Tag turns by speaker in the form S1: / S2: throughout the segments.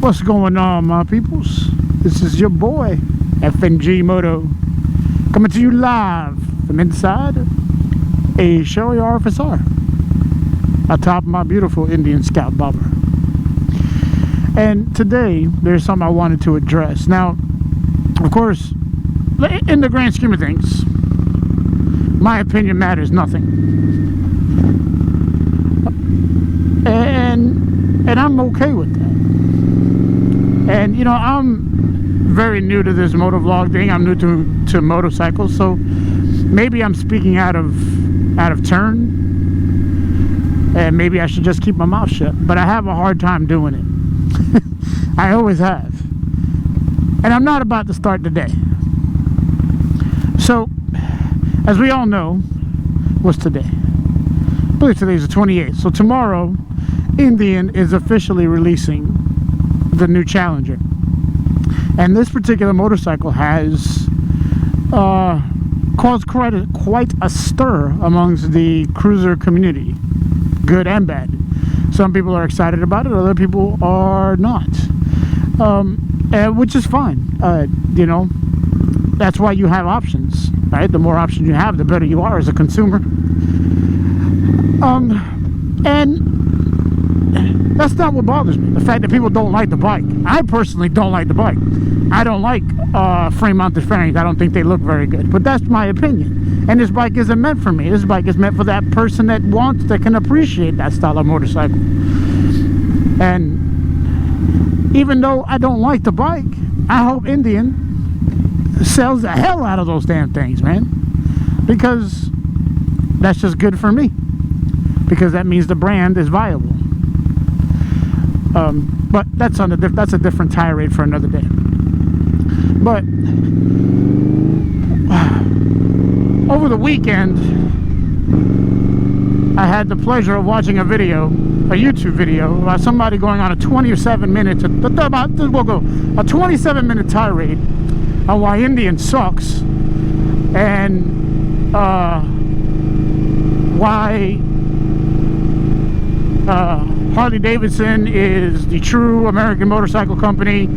S1: What's going on, my peoples? This is your boy F.N.G. Moto coming to you live from inside a Sherry RFSR atop my beautiful Indian Scout Bomber. And today there's something I wanted to address. Now, of course, in the grand scheme of things, my opinion matters nothing, and I'm okay with that. And you know, I'm very new to this motovlog thing. I'm new to motorcycles, so maybe I'm speaking out of turn, and maybe I should just keep my mouth shut. But I have a hard time doing it. I always have, and I'm not about to start today. So, as we all know, what's today? I believe today's the 28th. So tomorrow, Indian is officially releasing the new Challenger, and this particular motorcycle has caused quite a stir amongst the cruiser community, good and bad. Some people are excited about it, other people are not, which is fine. You know, that's why you have options, right? The more options you have, the better you are as a consumer. And that's not what bothers me. The fact that people don't like the bike. I personally don't like the bike. I don't like frame-mounted fairings. I don't think they look very good. But that's my opinion. And this bike isn't meant for me. This bike is meant for that person that can appreciate that style of motorcycle. And even though I don't like the bike, I hope Indian sells the hell out of those damn things, man. Because that's just good for me. Because that means the brand is viable. But that's a different tirade for another day. But over the weekend, I had the pleasure of watching a YouTube video about somebody going on a 27-minute tirade on why Indian sucks and why Harley Davidson is the true American motorcycle company,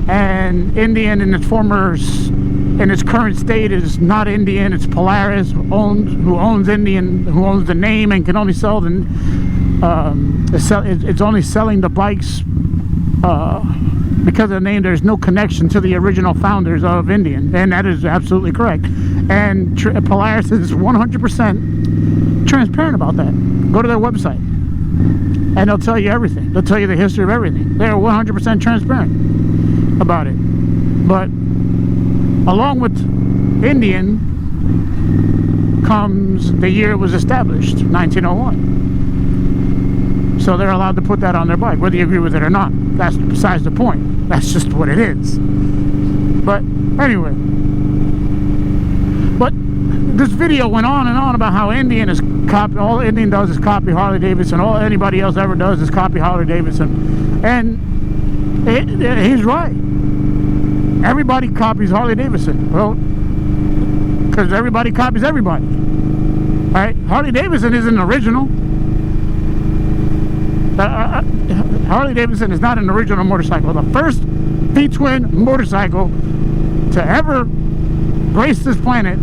S1: and Indian in its current state is not Indian. It's Polaris, who owns Indian, who owns the name and can only sell it's only selling the bikes because of the name. There's no connection to the original founders of Indian, and that is absolutely correct. And Polaris is 100% transparent about that. Go to their website and they'll tell you everything. They'll tell you the history of everything. They're 100% transparent about it. But along with Indian comes the year it was established, 1901. So they're allowed to put that on their bike, whether you agree with it or not. That's besides the point. That's just what it is. But anyway, this video went on and on about how Indian is all Indian does is copy Harley Davidson. All anybody else ever does is copy Harley Davidson. And he's right. Everybody copies Harley Davidson. Well, because everybody copies everybody. Right? Harley Davidson isn't original. Harley Davidson is not an original motorcycle. The first V-twin motorcycle to ever grace this planet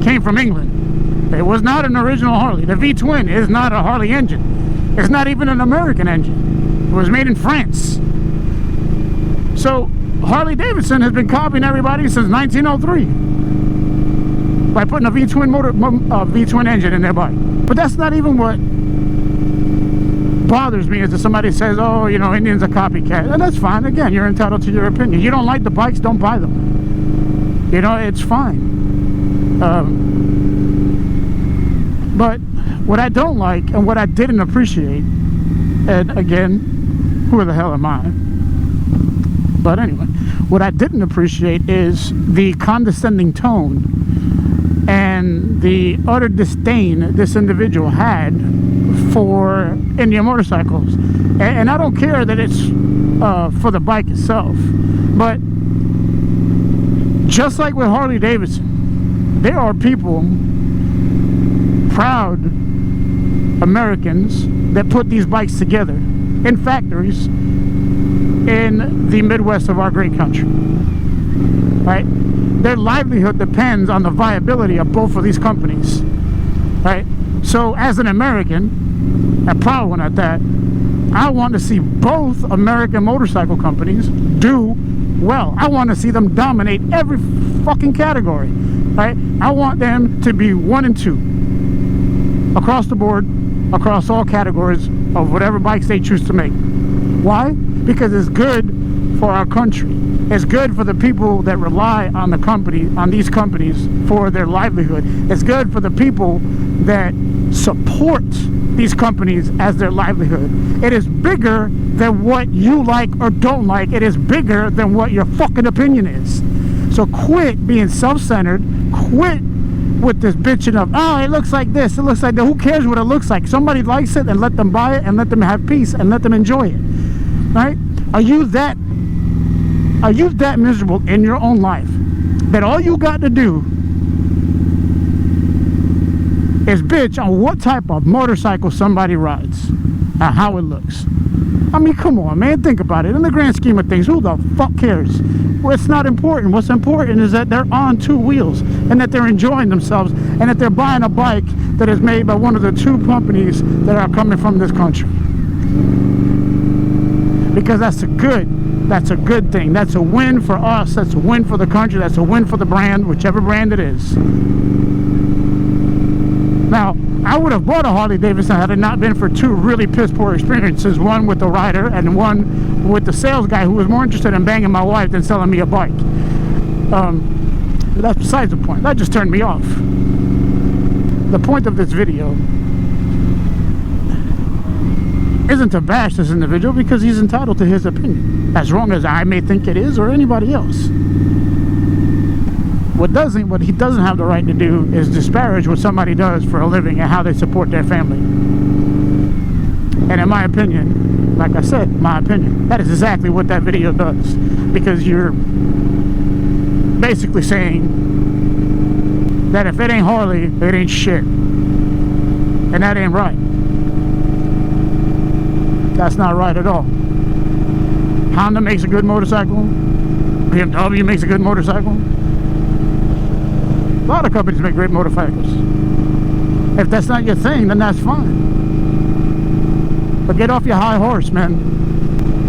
S1: came from England. It was not an original Harley. The V-twin is not a Harley engine. It's not even an American engine. It was made in France. So Harley Davidson has been copying everybody since 1903 by putting a V-twin engine in their bike. But that's not even what bothers me, is that somebody says, oh, you know, Indian's a copycat. And that's fine. Again, you're entitled to your opinion. You don't like the bikes, don't buy them. You know, it's fine. But what I don't like and what I didn't appreciate, and again, who the hell am I? But anyway, what I didn't appreciate is the condescending tone and the utter disdain this individual had for Indian motorcycles. And I don't care that it's for the bike itself, but just like with Harley Davidson, there are people, proud Americans, that put these bikes together in factories in the Midwest of our great country, right? Their livelihood depends on the viability of both of these companies, right? So as an American, a proud one at that, I want to see both American motorcycle companies do well. I want to see them dominate every fucking category, right? I want them to be 1 and 2 across the board, across all categories of whatever bikes they choose to make. Why? Because it's good for our country. It's good for the people that rely on the company, on these companies for their livelihood. It's good for the people that support these companies as their livelihood. It is bigger than what you like or don't like. It is bigger than what your fucking opinion is. So quit being self-centered. Quit with this bitching of, oh, it looks like this, it looks like that. Who cares what it looks like? Somebody likes it, and let them buy it, and let them have peace, and let them enjoy it, right? Are you that miserable in your own life that all you got to do is bitch on what type of motorcycle somebody rides and how it looks? I mean, come on, man, think about it. In the grand scheme of things, who the fuck cares? Well, it's not important. What's important is that they're on 2 wheels and that they're enjoying themselves and that they're buying a bike that is made by one of the 2 companies that are coming from this country. Because that's a good thing. That's a win for us. That's a win for the country. That's a win for the brand, whichever brand it is. Now, I would have bought a Harley Davidson had it not been for 2 really piss poor experiences. One with the rider and one with the sales guy who was more interested in banging my wife than selling me a bike. But that's besides the point. That just turned me off. The point of this video isn't to bash this individual, because he's entitled to his opinion, as wrong as I may think it is, or anybody else. What he doesn't have the right to do is disparage what somebody does for a living and how they support their family. And in my opinion, like I said, my opinion, that is exactly what that video does. Because you're basically saying that if it ain't Harley, it ain't shit. And that ain't right. That's not right at all. Honda makes a good motorcycle. BMW makes a good motorcycle. A lot of companies make great motorcycles. If that's not your thing, then that's fine. But get off your high horse, man.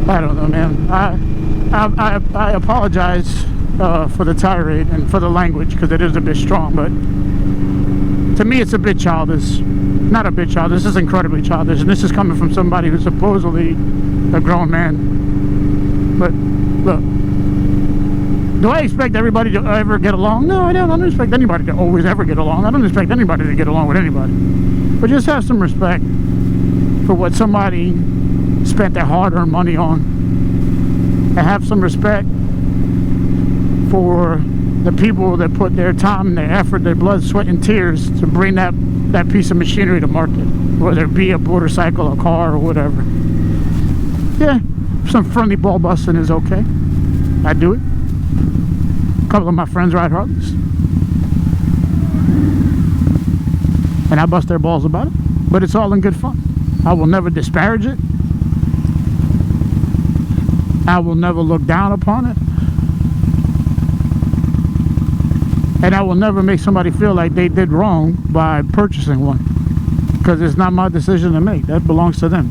S1: I don't know, man. I apologize for the tirade and for the language, because it is a bit strong, but to me it's a bit childish. Not a bit childish, this is incredibly childish, and this is coming from somebody who's supposedly a grown man. But look, do I expect everybody to ever get along? No, I don't expect anybody to always ever get along. I don't expect anybody to get along with anybody. But just have some respect for what somebody spent their hard-earned money on. And have some respect for the people that put their time, their effort, their blood, sweat, and tears to bring that piece of machinery to market. Whether it be a motorcycle, a car, or whatever. Yeah, some friendly ball busting is okay. I do it. A couple of my friends ride Harleys, and I bust their balls about it, but it's all in good fun. I will never disparage it. I will never look down upon it, and I will never make somebody feel like they did wrong by purchasing one, because it's not my decision to make. That belongs to them.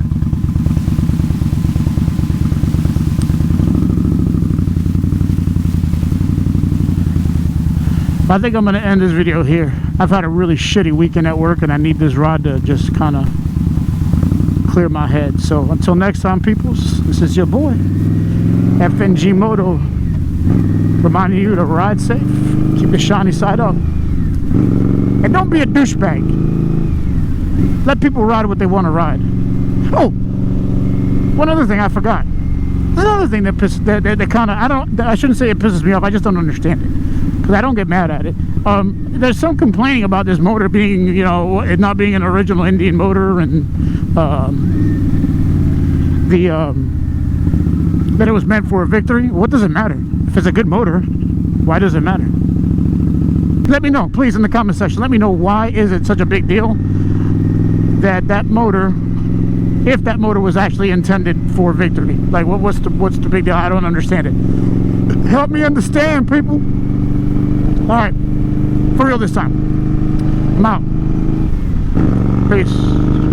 S1: I think I'm going to end this video here. I've had a really shitty weekend at work, and I need this rod to just kind of clear my head. So until next time, peoples, this is your boy, F.N.G. Moto, reminding you to ride safe, keep the shiny side up, and don't be a douchebag. Let people ride what they want to ride. Oh, one other thing I forgot. There's another thing that kind of, I shouldn't say it pisses me off, I just don't understand it. Because I don't get mad at it. There's some complaining about this motor being, you know, it not being an original Indian motor, and that it was meant for a victory. What does it matter? If it's a good motor, why does it matter? Let me know, please, in the comment section. Let me know, why is it such a big deal that that motor if that motor was actually intended for victory. Like, what's the big deal? I don't understand it. Help me understand, people. All right, for real this time. I'm out. Peace.